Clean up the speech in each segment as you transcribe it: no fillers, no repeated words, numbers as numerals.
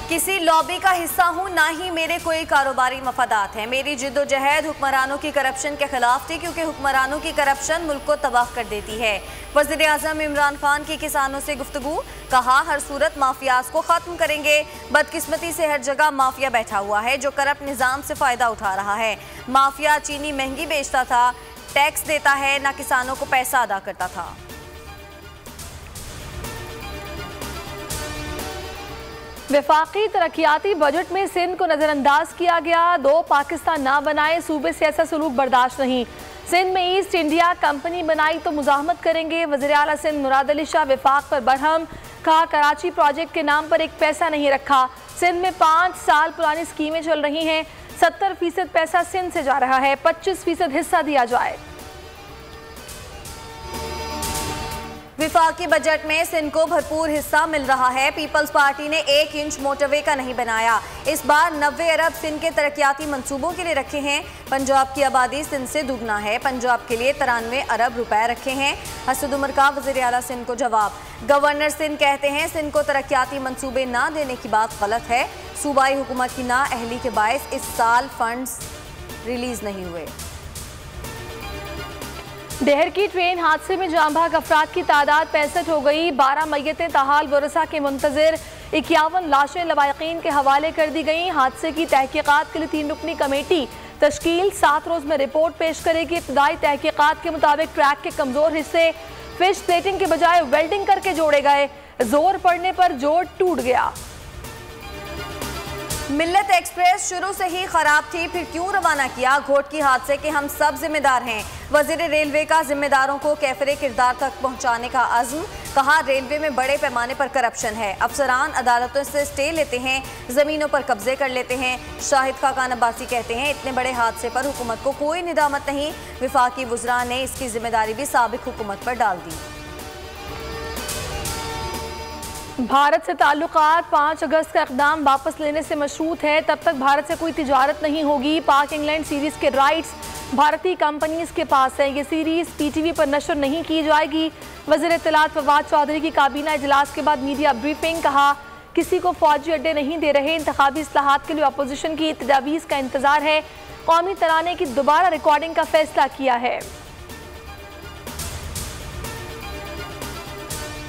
किसी लॉबी का हिस्सा हूँ, ना ही मेरे कोई कारोबारी मफादात हैं। मेरी जिद्दोजहद हुक्मरानों की करप्शन के खिलाफ थी, क्योंकि हुक्मरानों की करप्शन मुल्क को तबाह कर देती है। वज़ीर आज़म इमरान खान की किसानों से गुफ्तगू, कहा हर सूरत माफियाज को खत्म करेंगे। बदकिस्मती से हर जगह माफिया बैठा हुआ है जो करप्ट निज़ाम से फ़ायदा उठा रहा है। माफिया चीनी महंगी बेचता था, टैक्स देता है, ना किसानों को पैसा अदा करता था। वफाकी तरक्याती बजट में सिंध को नजरअंदाज किया गया। 2 पाकिस्तान ना बनाए, सूबे से ऐसा सलूक बर्दाश्त नहीं। सिंध में ईस्ट इंडिया कंपनी बनाई तो मुजाहमत करेंगे। वज़ीर आला सिंध मुराद अली शाह वफाक पर बरहम, कहा कराची प्रोजेक्ट के नाम पर एक पैसा नहीं रखा। सिंध में 5 साल पुरानी स्कीमें चल रही हैं, 70% पैसा सिंध से जा रहा है, 25% हिस्सा दिया जाए। विफाकी बजट में सिंध को भरपूर हिस्सा मिल रहा है। पीपल्स पार्टी ने 1 इंच मोटरवे का नहीं बनाया। इस बार 90 अरब सिंध के तरक्याती मंसूबों के लिए रखे हैं। पंजाब की आबादी सिंध से दुगना है। पंजाब के लिए 93 अरब रुपए रखे हैं। असद उमर का वज़ीर आला सिंध को जवाब। गवर्नर सिंध कहते हैं सिंध को तरक्याती मंसूबे ना देने की बात गलत है। सूबाई हुकूमत की नाअहली के बायस इस साल फंड्स रिलीज नहीं हुए। डेहर की ट्रेन हादसे में जाँ भाग अफराद की तादाद 65 हो गई। 12 मैयतें ताहाल वरसा के मुंतज़िर, 51 लाशें लवायकीन के हवाले कर दी गई। हादसे की तहकीकात के लिए 3 रुकनी कमेटी तश्कील 7 रोज में रिपोर्ट पेश करेगी। इब्तदाई तहकीकात के मुताबिक ट्रैक के कमजोर हिस्से फिश प्लेटिंग के बजाय वेल्डिंग करके जोड़े गए। जोर पड़ने पर जोड़ टूट गया। मिल्लत एक्सप्रेस शुरू से ही खराब थी, फिर क्यों रवाना किया? घोटकी हादसे के हम सब जिम्मेदार हैं। वजीर रेलवे का जिम्मेदारों को कैफरे किरदार तक पहुंचाने का अज़्म, कहा रेलवे में बड़े पैमाने पर करप्शन है। अफसरान अदालतों से स्टे लेते हैं, जमीनों पर कब्जे कर लेते हैं। शाहिद खाकान अब्बासी कहते हैं इतने बड़े हादसे पर हुकूमत को कोई निदामत नहीं। विफाकी वज़रा ने इसकी जिम्मेदारी भी साबिक हुकूमत पर डाल दी। भारत से ताल्लुकात 5 अगस्त का इक़दाम वापस लेने से मशरूत है। तब तक भारत से कोई तिजारत नहीं होगी। पाक इंग्लैंड सीरीज़ के राइट्स भारतीय कंपनीज के पास है। ये सीरीज़ PTV पर नशर नहीं की जाएगी। वज़ीर इत्तलात फवाद चौधरी की काबीना इजलास के बाद मीडिया ब्रीफिंग, कहा किसी को फौजी अड्डे नहीं दे रहे। इंतखाबी इस्लाहात के लिए अपोजिशन की तजावीज़ का इंतज़ार है। कौमी तराने की दोबारा रिकॉर्डिंग का फैसला किया है।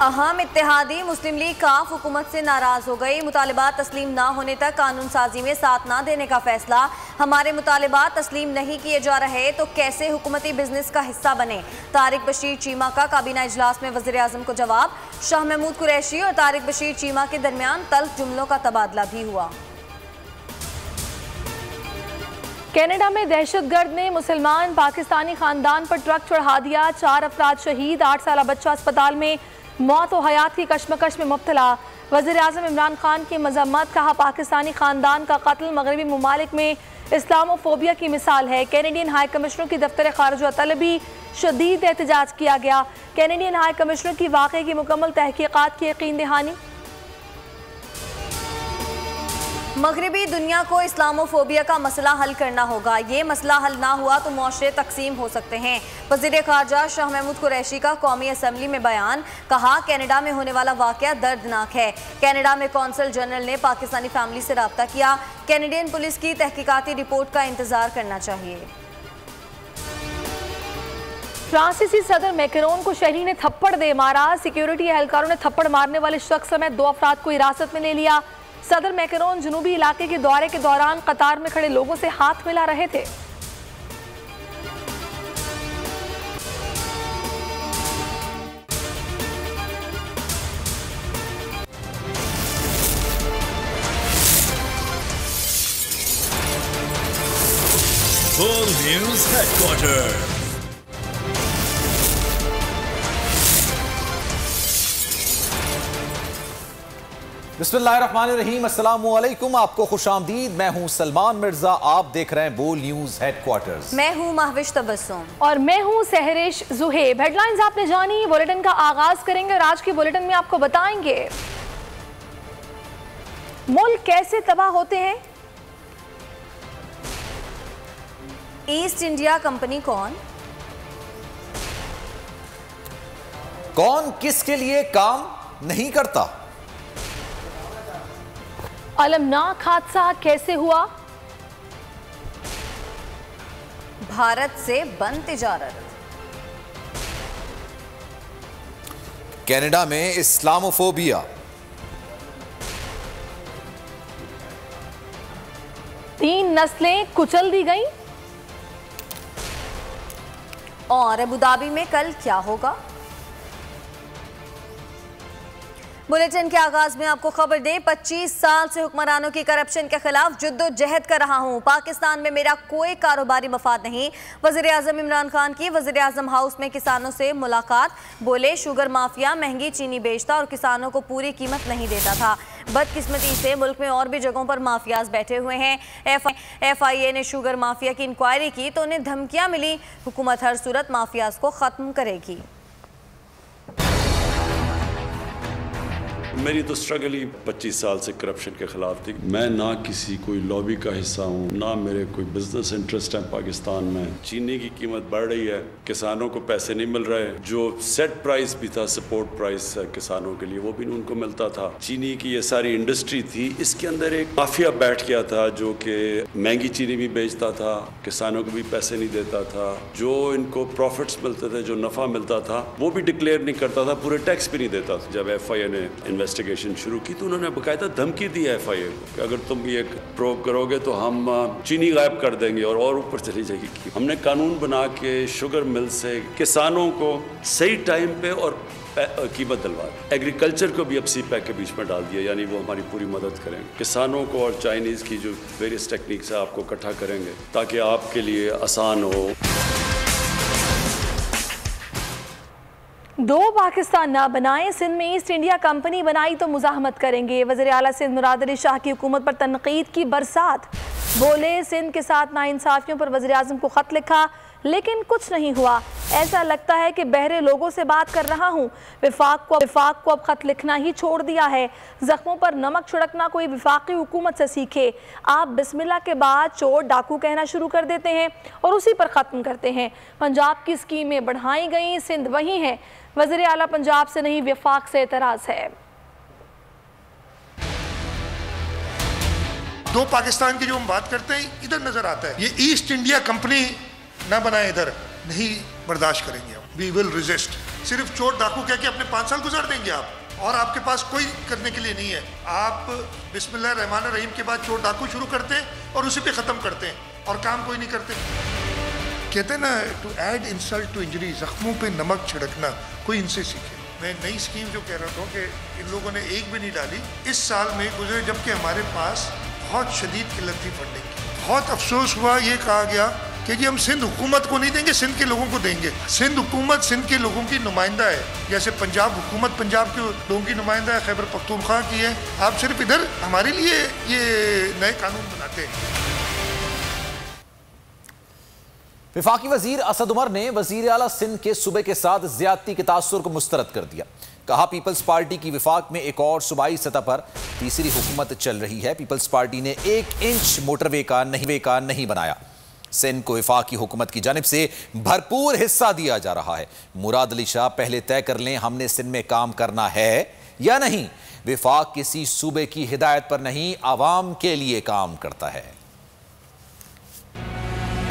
अहम इत्तेहादी मुस्लिम लीग काफ हुकूमत से नाराज हो गई। मुतालिबात तस्लीम ना होने तक कानून साजी में साथ ना देने का फैसला। हमारे मुतालिबात तस्लीम नहीं किए जा रहे तो कैसे हुकूमती बिजनेस का हिस्सा बने? तारिक बशीर चीमा का काबीना इजलास में वज़ीर आज़म को जवाब। शाह महमूद कुरैशी और तारिक बशीर चीमा के दरमियान तल्ख जुमलों का तबादला भी हुआ। कनाडा में दहशतगर्द ने मुसलमान पाकिस्तानी खानदान पर ट्रक चढ़ा दिया। 4 अफराद शहीद, 8 साल बच्चा अस्पताल में मौत व हयात की कश्मकश में मुब्तला। वज़ीर आज़म इमरान खान की मज़म्मत, कहा पाकिस्तानी खानदान का कत्ल मगरबी ममालिक में इस्लामोफोबिया की मिसाल है। कैनेडियन हाई कमिश्नर की दफ्तर खारजा तलबी शदीद एहतजाज किया गया। कैनेडियन हाई कमिश्नर की वाक़े की मुकम्मल तहकीकात की यकीन दहानी। मगरबी दुनिया को इस्लामोफोबिया का मसला हल करना होगा। ये मसला हल ना हुआ तो मुआशरे तकसीम हो सकते हैं। वज़ीर ख़ारजा शाह महमूद कुरैशी का कौमी असम्बली में बयान, कहा कनाडा में होने वाला वाक़या दर्दनाक है। कनाडा में कौंसल जनरल ने पाकिस्तानी फैमिली से रब्ता किया। कैनेडियन पुलिस की तहकीकाती रिपोर्ट का इंतज़ार करना चाहिए। फ्रांसीसी सदर मैक्रोन को शहरी ने थप्पड़ दे मारा। सिक्योरिटी एहलकारों ने थप्पड़ मारने वाले शख्स समेत 2 अफराद को हिरासत में ले लिया। सदर मैक्रोन जनूबी इलाके के दौरे के दौरान कतार में खड़े लोगों से हाथ मिला रहे थे। World News Headquarters. बिस्मिल्लाहिर्रहमानिर्रहीम, अस्सलामुअलैकुम, आपको खुशामदीद। मैं हूं सलमान मिर्जा, आप देख रहे हैं बोल न्यूज हेडक्वार्टर्स। मैं हूं महविश तबस्सुम और मैं हूं सहरिश जुहेब। हेडलाइंस आपने जानी, बुलेटिन का आगाज करेंगे और आज की बुलेटिन में आपको बताएंगे मुल्क कैसे तबाह होते हैं, ईस्ट इंडिया कंपनी कौन किसके लिए काम नहीं करता, अलमनाक हादसा कैसे हुआ? भारत से बंद तिजारत। कनाडा में इस्लामोफोबिया। 3 नस्लें कुचल दी गईं। और अबू धाबी में कल क्या होगा? बुलेटिन के आगाज में आपको खबर दें, 25 साल से हुक्मरानों की करप्शन के खिलाफ जद्दोजहद कर रहा हूं। पाकिस्तान में मेरा कोई कारोबारी मफाद नहीं। वज़ीर आज़म इमरान खान की वज़ीर आज़म हाउस में किसानों से मुलाकात। बोले शुगर माफिया महंगी चीनी बेचता और किसानों को पूरी कीमत नहीं देता था। बदकिस्मती से मुल्क में और भी जगहों पर माफियाज बैठे हुए हैं। FIA ने शुगर माफिया की इंक्वायरी की तो उन्हें धमकियां मिली। हुकूमत हर सूरत माफियाज को खत्म करेगी। मेरी तो स्ट्रगल ही 25 साल से करप्शन के खिलाफ थी। मैं ना किसी कोई लॉबी का हिस्सा हूँ, ना मेरे कोई बिजनेस इंटरेस्ट है पाकिस्तान में। चीनी की कीमत बढ़ रही है, किसानों को पैसे नहीं मिल रहे। जो सेट प्राइस भी था, सपोर्ट प्राइस किसानों के लिए, वो भी उनको मिलता था। चीनी की ये सारी इंडस्ट्री थी, इसके अंदर एक माफिया बैठ गया था जो कि महंगी चीनी भी बेचता था, किसानों को भी पैसे नहीं देता था। जो इनको प्रॉफिट्स मिलते थे, जो नफा मिलता था, वो भी डिक्लेयर नहीं करता था, पूरे टैक्स भी नहीं देता था। जब FIA ने इन्वेस्टिगेशन शुरू की तो उन्होंने बकायदा धमकी दी FIA को कि अगर तुम ये प्रोब करोगे तो हम चीनी गायब कर देंगे और ऊपर चली जाएगी। हमने कानून बना के शुगर मिल से किसानों को सही टाइम पे और कीमत दिलवा। एग्रीकल्चर को भी अब CPEC के बीच में डाल दिया, यानी वो हमारी पूरी मदद करेंगे। किसानों को और चाइनीज़ की जो वेरियस टेक्निक्स है आपको इकट्ठा करेंगे ताकि आपके लिए आसान हो। 2 पाकिस्तान ना बनाएं, सिंध में ईस्ट इंडिया कंपनी बनाई तो मुजाहमत करेंगे। वज़ीर आला सिंध मुराद अली शाह की हुकूमत पर तनकीद की बरसात। बोले सिंध के साथ नाइंसाफियों पर वज़ीर आज़म को ख़त लिखा लेकिन कुछ नहीं हुआ। ऐसा लगता है कि बहरे लोगों से बात कर रहा हूँ। विफाक को अब ख़त लिखना ही छोड़ दिया है। ज़ख्मों पर नमक छिड़कना कोई विफाकी हुकूमत से सीखे। आप बिस्मिल्लाह के बाद चोर डाकू कहना शुरू कर देते हैं और उसी पर ख़त्म करते हैं। पंजाब की स्कीमें बढ़ाई गई, सिंध वही है। वज़ीर आला पंजाब से नहीं विफाक से एतराज़ है। 2 पाकिस्तान की जो हम बात करते हैं इधर नजर आता है। ये ईस्ट इंडिया कंपनी ना बनाए, इधर नहीं बर्दाश्त करेंगे हम। We will resist. सिर्फ चोर डाकू कह के अपने 5 साल गुजार देंगे आप और आपके पास कोई करने के लिए नहीं है। आप बिस्मिल्लाह रहमान रहीम के बाद चोर डाकू शुरू करते हैं और उसी पे ख़त्म करते हैं और काम कोई नहीं करते। कहते हैं ना, to add insult to injury, जख्मों पे नमक छिड़कना कोई इनसे सीखे। मैं नई स्कीम जो कह रहा था कि इन लोगों ने एक भी नहीं डाली इस साल में गुजरे, जबकि हमारे पास बहुत शदीद किल्लत थी फंडिंग की। बहुत अफसोस हुआ, ये कहा गया कि जी हम सिंध हुकूमत को नहीं देंगे, सिंध के लोगों को देंगे। सिंध हुकूमत सिंध के लोगों की नुमाइंदा है, जैसे पंजाब हुकूमत पंजाब के लोगों की नुमाइंदा है, खैबर पख्तूनख्वा की है। आप सिर्फ इधर हमारे लिए ये नए कानून बनाते हैं। वफाकी वजीर असद उमर ने वजीर आला सिंध के सूबे के साथ ज्यादती के तासुर को मुस्तरद कर दिया। कहा पीपल्स पार्टी की विफाक में एक और सूबाई सतह पर तीसरी हुकूमत चल रही है। पीपल्स पार्टी ने 1 इंच मोटरवे का नहीं बनाया। सिंध को वफाकी हुकूमत की जानिब से भरपूर हिस्सा दिया जा रहा है। मुराद अली शाह पहले तय कर लें हमने सिंध में काम करना है या नहीं। वफाक किसी सूबे की हिदायत पर नहीं, आवाम के लिए काम करता है।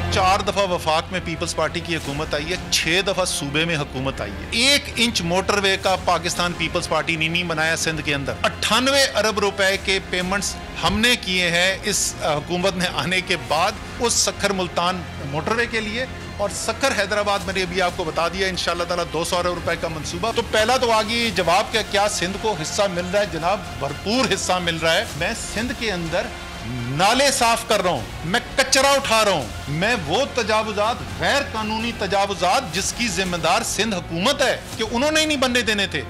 4 दफा वफाक में पीपल्स पार्टी की हुकूमत आई है, 6 दफा सूबे में हुकूमत आई है। 1 इंच मोटरवे का पाकिस्तान पीपल्स पार्टी ने नहीं बनाया सिंध के अंदर। 98 अरब रुपए के पेमेंट्स हमने किए हैं इस हुकूमत में आने के बाद उस सक्खर मुल्तान मोटरवे के लिए, और सक्खर हैदराबाद मैंने अभी आपको बता दिया इंशाअल्लाह ताला 200 अरब रुपए का मंसूबा। तो पहला तो आ गई जवाब कि क्या सिंध को हिस्सा मिल रहा है? जनाब भरपूर हिस्सा मिल रहा है। मैं सिंध के अंदर नाले साफ कर रहा हूं, मैं कचरा उठा रहा हूं, मैं वो तजावुजात, गैर कानूनी तजावुजात जिसकी जिम्मेदार सिंध हुकूमत है कि उन्होंने ही नहीं बनने देने थे,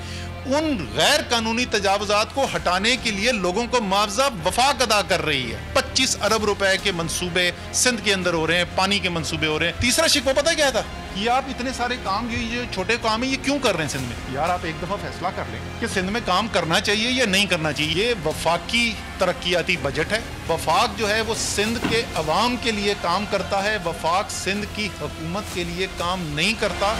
उन गैर कानूनी तजावुजात को हटाने के लिए लोगों को मुआवजा वफाक अदा कर रही है। 25 अरब रुपए के मंसूबे सिंध के अंदर हो रहे हैं, पानी के मंसूबे हो रहे हैं। तीसरा शिकवा पता क्या था कि आप इतने सारे काम, ये छोटे काम है, ये क्यों कर रहे हैं सिंध में? यार आप एक दफा फैसला कर लें कि सिंध में काम करना चाहिए या नहीं करना चाहिए। ये वफाकी तरक्याती बजट है। वफाक जो है वो सिंध के अवाम के लिए काम करता है, वफाक सिंध की हुकूमत के लिए काम नहीं करता।